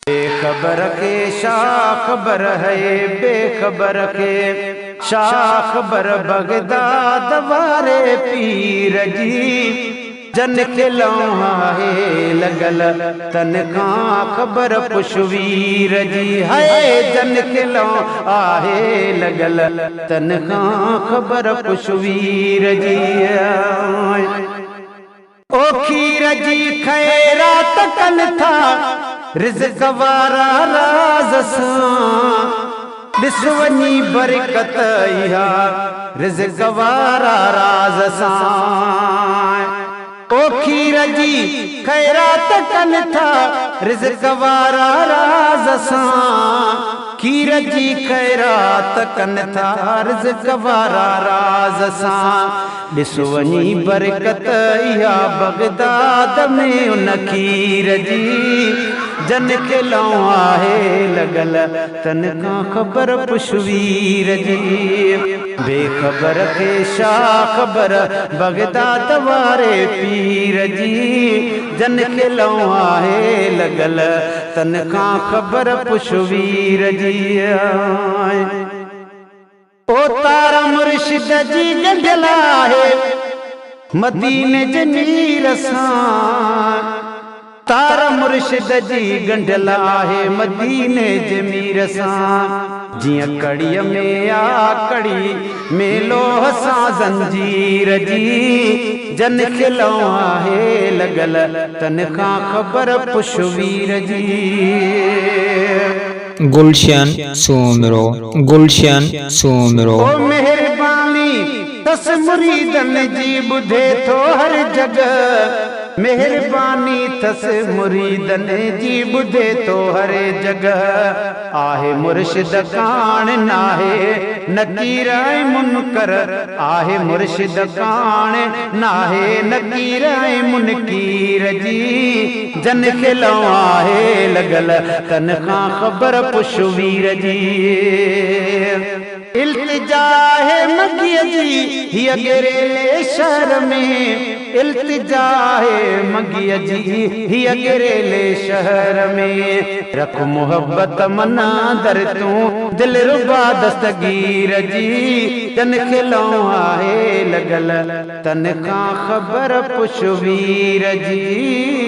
बेखबर के शाह खबर है, बेखबर के शाह खबर बगदाद वारे पीर जी। जन के लौहा है लगल तन का खबर पुशवीर जी है। जन के लौहा है लगल तन का खबर पुशवीर जी। ओ खीर जी खैरात कन था रिज़्क़ वारा राज़ सां, ॾिसवनी बरकत इहा रिज़्क़ वारा राज़ सां। ओ खीर जी खैरात कन था रिज़्क़ वारा राज़ सां, खीर जी खैरात कन था रिज़्क़ वारा राज़ सां। ॾिसवनी बरकत इहा बगदाद में उन खीर जी। जन के लौहा है लगल तन का खबर पुशवीर जी। बेखबर के शाह खबर बगदाद वारे पीर जी। जन के लौहा है लगल तन का खबर पुशवीर जी। ओ तारा मुर्शिद जी गंढला है मदीने जे मीर सां, तारा मुर्शिद जी गंढला है मदीने जे मीर सां। जियां कड़ीअ में आ कड़ी में लोह सां ज़ंजीर जी। जन के लौहा है लगल तन का खबर पुशवीर जी। गुलशन सोमरो, गुलशन सोमरो। ओ मेहरबानी तस मुरीदन जी बुधे थो हर जगह, मेहरबानी तस मुरीदन जी बुधे तो हर जगह। आहे मुर्शिद कान नाहे नकीर ऐं मुनकर, आहे मुर्शिद कान नाहे नकीर ऐं मुनकीर जी। जन के लौहा है लगल तन का खबर पुशवीर जी। इल्तिजा है मगीअ जी हीअ गिरेले शहर में, इल्तिजा है मगीअ जी हीअ गिरेले शहर में। रख मोहब्बत मना दर तूं दिल रुबा दस्तगीर जी। तन के लौहा है लगल तन का खबर पुशवीर जी।